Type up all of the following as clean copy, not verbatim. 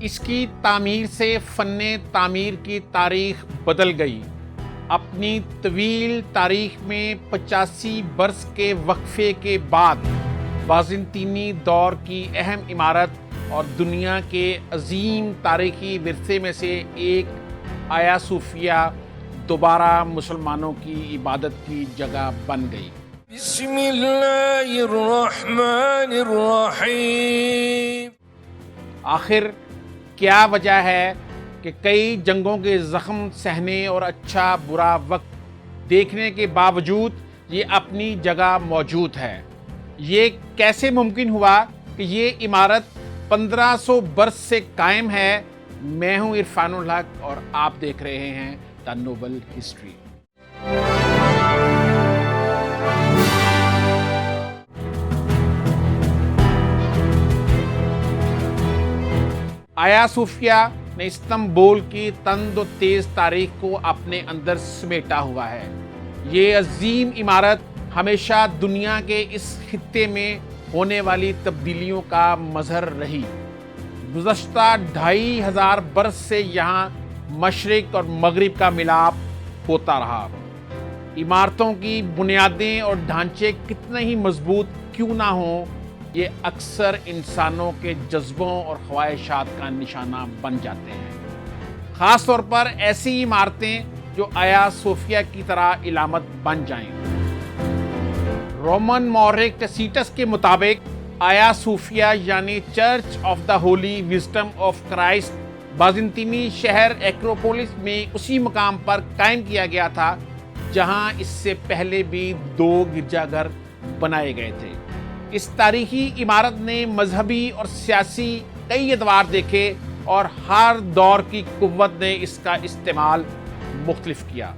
اس کی تعمیر سے فن تعمیر کی تاریخ بدل گئی۔ اپنی طویل تاریخ میں 85 برس کے وقفے کے بعد بازنطینی دور کی اہم عمارت اور دنیا کے عظیم تاریخی ورثے میں سے ایک آیا صوفیہ دوبارہ مسلمانوں کی عبادت کی جگہ بن گئی۔ بسم اللہ الرحمن الرحیم۔ آخر کیا وجہ ہے کہ کئی جنگوں کے زخم سہنے اور اچھا برا وقت دیکھنے کے باوجود یہ اپنی جگہ موجود ہے؟ یہ کیسے ممکن ہوا کہ یہ عمارت 1500 برس سے قائم ہے؟ میں ہوں عرفان الحق اور آپ دیکھ رہے ہیں دا نوبل ہسٹری۔ آیا صوفیہ نے استنبول کی تند و تیز تاریخ کو اپنے اندر سمیٹا ہوا ہے۔ یہ عظیم عمارت ہمیشہ دنیا کے اس خطے میں ہونے والی تبدیلیوں کا مظہر رہی۔ گزشتہ 2500 برس سے یہاں مشرق اور مغرب کا ملاپ ہوتا رہا۔ عمارتوں کی بنیادیں اور ڈھانچے کتنے ہی مضبوط کیوں نہ ہوں، یہ اکثر انسانوں کے جذبوں اور خواہشات کا نشانہ بن جاتے ہیں، خاص طور پر ایسی عمارتیں جو آیا صوفیہ کی طرح علامت بن جائیں۔ رومن مورخ ٹیسیٹس کے مطابق آیا صوفیہ یعنی church of the holy wisdom of Christ بازنطینی شہر ایکروپولس میں اسی مقام پر قائم کیا گیا تھا جہاں اس سے پہلے بھی 2 گرجا گھر بنائے گئے تھے۔ اس تاریخی عمارت نے مذہبی اور سیاسی کئی ادوار دیکھے اور ہر دور کی قوت نے اس کا استعمال مختلف کیا۔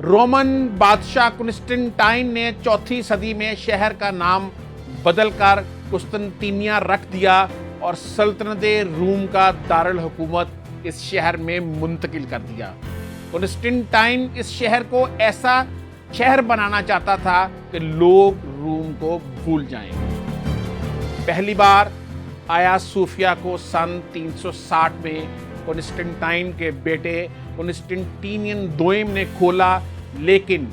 رومن بادشاہ کنسٹنٹائن نے 4 صدی میں شہر کا نام بدل کر قسطنطنیہ رکھ دیا اور سلطنت روم کا دارالحکومت اس شہر میں منتقل کر دیا۔ کنسٹنٹائن اس شہر کو ایسا شہر بنانا چاہتا تھا کہ لوگ روم کو بھول جائیں۔ پہلی بار آیا صوفیہ کو سن 360 میں کنسٹنٹائن کے بیٹے کنسٹنٹینین دوئم نے کھولا، لیکن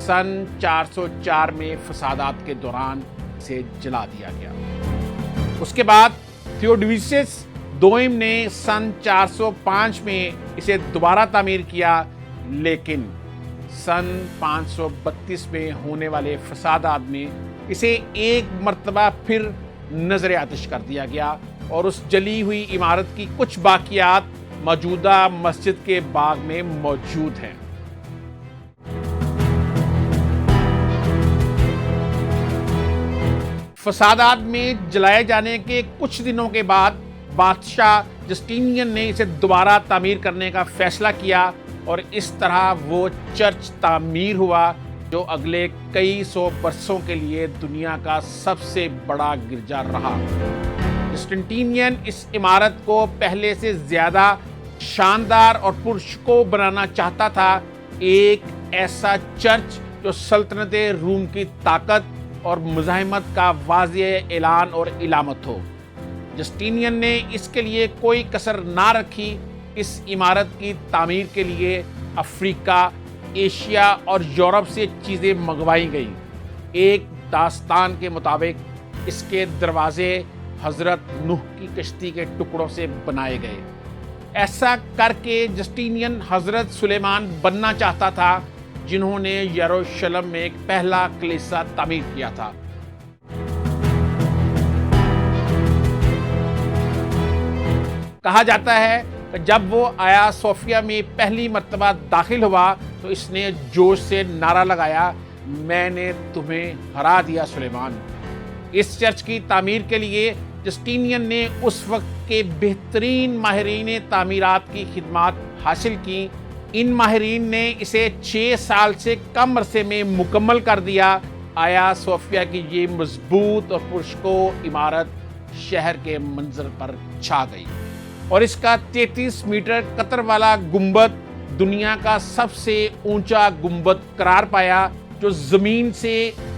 سن 404 میں فسادات کے دوران اسے جلا دیا گیا۔ اس کے بعد تھیوڈوسیس دوئم نے سن 405 میں اسے دوبارہ تعمیر کیا، لیکن سن 532 میں ہونے والے فسادات میں اسے ایک مرتبہ پھر نظر آتش کر دیا گیا اور اس جلی ہوئی عمارت کی کچھ باقیات موجودہ مسجد کے باغ میں موجود ہیں۔ فسادات میں جلائے جانے کے کچھ دنوں کے بعد بادشاہ جسٹینین نے اسے دوبارہ تعمیر کرنے کا فیصلہ کیا اور اس طرح وہ چرچ تعمیر ہوا جو اگلے کئی سو برسوں کے لیے دنیا کا سب سے بڑا گرجا رہا۔ جسٹینین اس عمارت کو پہلے سے زیادہ شاندار اور پرشکوہ بنانا چاہتا تھا، ایک ایسا چرچ جو سلطنت روم کی طاقت اور مزاحمت کا واضح اعلان اور علامت ہو۔ جسٹینین نے اس کے لیے کوئی کسر نہ رکھی۔ اس عمارت کی تعمیر کے لیے افریقہ، ایشیا اور یورپ سے چیزیں منگوائی گئیں۔ ایک داستان کے مطابق اس کے دروازے حضرت نوح کی کشتی کے ٹکڑوں سے بنائے گئے۔ ایسا کر کے جسٹینین حضرت سلیمان بننا چاہتا تھا، جنہوں نے یروشلم میں ایک پہلا کلیسا تعمیر کیا تھا۔ کہا جاتا ہے کہ جب وہ آیا صوفیہ میں پہلی مرتبہ داخل ہوا تو اس نے جوش سے نعرہ لگایا، میں نے تمہیں ہرا دیا سلیمان۔ اس چرچ کی تعمیر کے لیے جسٹینین نے اس وقت کے بہترین ماہرین تعمیرات کی خدمات حاصل کی۔ ان ماہرین نے اسے 6 سال سے کم عرصے میں مکمل کر دیا۔ آیا صوفیہ کی یہ مضبوط اور پرشکوہ عمارت شہر کے منظر پر چھا گئی اور اس کا 33 میٹر قطر والا گنبد دنیا کا سب سے اونچا گنبد قرار پایا، جو زمین سے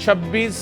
26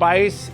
22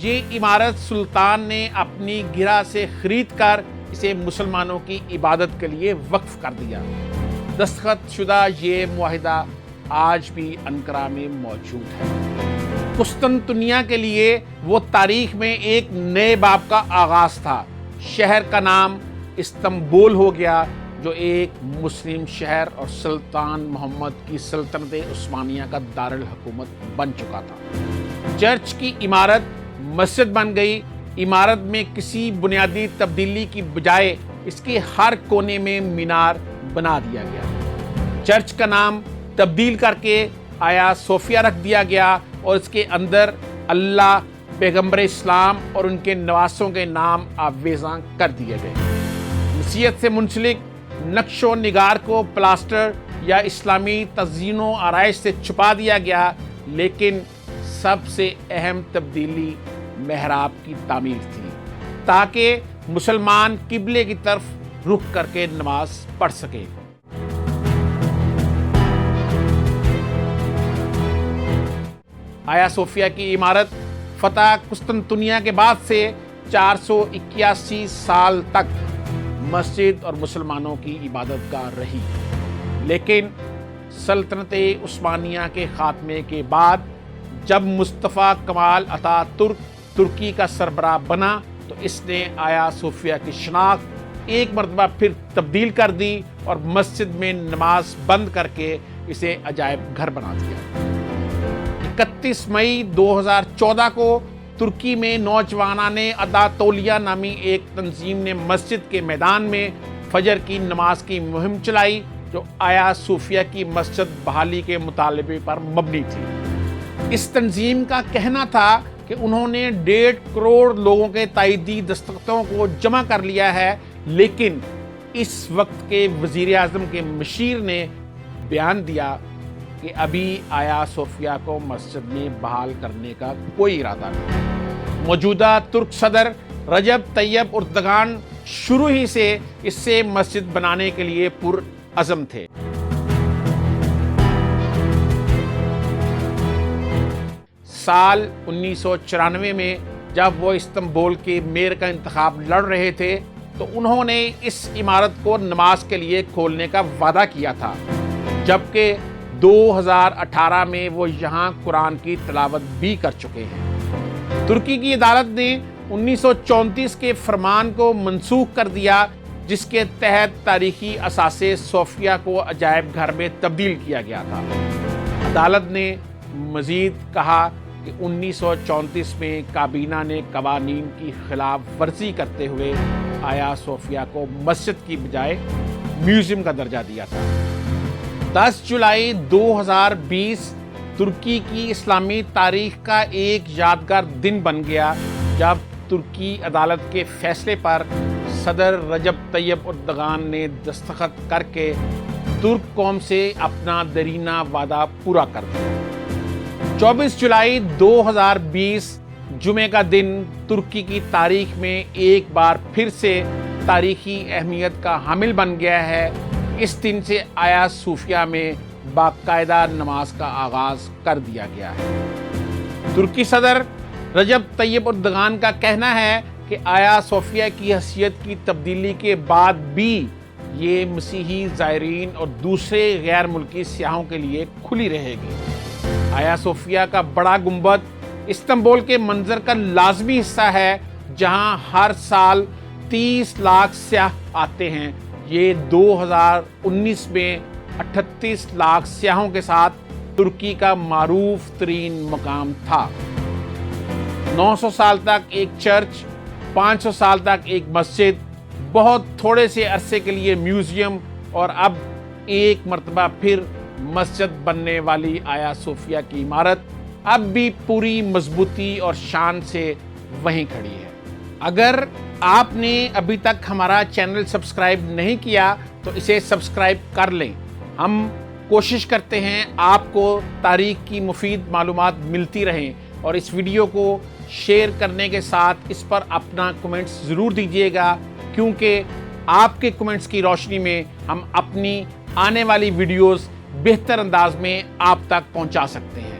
یہ عمارت سلطان نے اپنی گرہ سے خرید کر اسے مسلمانوں کی عبادت کے لیے وقف کر دیا۔ دستخط شدہ یہ معاہدہ آج بھی انقرہ میں موجود ہے۔ قسطنطنیہ کے لیے وہ تاریخ میں ایک نئے باب کا آغاز تھا۔ شہر کا نام استنبول ہو گیا، جو ایک مسلم شہر اور سلطان محمد کی سلطنت عثمانیہ کا دارالحکومت بن چکا تھا۔ چرچ کی عمارت مسجد بن گئی۔ عمارت میں کسی بنیادی تبدیلی کی بجائے اس کے ہر کونے میں مینار بنا دیا گیا۔ چرچ کا نام تبدیل کر کے آیا صوفیہ رکھ دیا گیا اور اس کے اندر اللہ، پیغمبر اسلام اور ان کے نواسوں کے نام آویزاں کر دیے گئے۔ مسیحیت سے منسلک نقش و نگار کو پلاسٹر یا اسلامی تزئین و آرائش سے چھپا دیا گیا، لیکن سب سے اہم تبدیلی محراب کی تعمیر تھی، تاکہ مسلمان قبلے کی طرف رخ کر کے نماز پڑھ سکے۔ آیا صوفیہ کی عمارت فتح قسطنطنیہ کے بعد سے 481 سال تک مسجد اور مسلمانوں کی عبادت گاہ رہی، لیکن سلطنت عثمانیہ کے خاتمے کے بعد جب مصطفیٰ کمال اتا ترک ترکی کا سربراہ بنا تو اس نے آیا صوفیہ کی شناخت ایک مرتبہ پھر تبدیل کر دی اور مسجد میں نماز بند کر کے اسے عجائب گھر بنا دیا۔ 31 مئی 2014 کو ترکی میں نوجوانان اداتولیہ نامی ایک تنظیم نے مسجد کے میدان میں فجر کی نماز کی مہم چلائی، جو آیا صوفیہ کی مسجد بحالی کے مطالبے پر مبنی تھی۔ اس تنظیم کا کہنا تھا کہ انہوں نے 1.5 کروڑ لوگوں کے تائیدی دستخطوں کو جمع کر لیا ہے، لیکن اس وقت کے وزیر اعظم کے مشیر نے بیان دیا کہ ابھی آیا صوفیہ کو مسجد میں بحال کرنے کا کوئی ارادہ نہیں۔ موجودہ ترک صدر رجب طیب اردگان شروع ہی سے اس سے مسجد بنانے کے لیے پرعزم تھے۔ سال 1994 میں جب وہ استنبول کے میئر کا انتخاب لڑ رہے تھے تو انہوں نے اس عمارت کو نماز کے لیے کھولنے کا وعدہ کیا تھا، جبکہ 2018 میں وہ یہاں قرآن کی تلاوت بھی کر چکے ہیں۔ ترکی کی عدالت نے 1934 کے فرمان کو منسوخ کر دیا، جس کے تحت تاریخی اثاثے صوفیہ کو عجائب گھر میں تبدیل کیا گیا تھا۔ عدالت نے مزید کہا کہ 1934 میں کابینہ نے قوانین کی خلاف ورزی کرتے ہوئے آیا صوفیہ کو مسجد کی بجائے میوزیم کا درجہ دیا تھا۔ 10 جولائی 2020 ترکی کی اسلامی تاریخ کا ایک یادگار دن بن گیا، جب ترکی عدالت کے فیصلے پر صدر رجب طیب اردگان نے دستخط کر کے ترک قوم سے اپنا دیرینہ وعدہ پورا کر دیا۔ 24 جولائی 2020 جمعے کا دن ترکی کی تاریخ میں ایک بار پھر سے تاریخی اہمیت کا حامل بن گیا ہے۔ اس دن سے آیا صوفیہ میں باقاعدہ نماز کا آغاز کر دیا گیا ہے۔ ترکی صدر رجب طیب اردگان کا کہنا ہے کہ آیا صوفیہ کی حیثیت کی تبدیلی کے بعد بھی یہ مسیحی زائرین اور دوسرے غیر ملکی سیاحوں کے لیے کھلی رہے گی۔ آیا صوفیہ کا بڑا گنبد استنبول کے منظر کا لازمی حصہ ہے، جہاں ہر سال 30 لاکھ سیاح آتے ہیں۔ یہ 2019 میں 38 لاکھ سیاحوں کے ساتھ ترکی کا معروف ترین مقام تھا۔ 900 سال تک ایک چرچ، 500 سال تک ایک مسجد، بہت تھوڑے سے عرصے کے لیے میوزیم، اور اب ایک مرتبہ پھر مسجد بننے والی آیا صوفیہ کی عمارت اب بھی پوری مضبوطی اور شان سے وہیں کھڑی ہے۔ اگر آپ نے ابھی تک ہمارا چینل سبسکرائب نہیں کیا تو اسے سبسکرائب کر لیں۔ ہم کوشش کرتے ہیں آپ کو تاریخ کی مفید معلومات ملتی رہیں، اور اس ویڈیو کو شیئر کرنے کے ساتھ اس پر اپنا کمنٹس ضرور دیجیے گا، کیونکہ آپ کے کمنٹس کی روشنی میں ہم اپنی آنے والی ویڈیوز بہتر انداز میں آپ تک پہنچا سکتے ہیں۔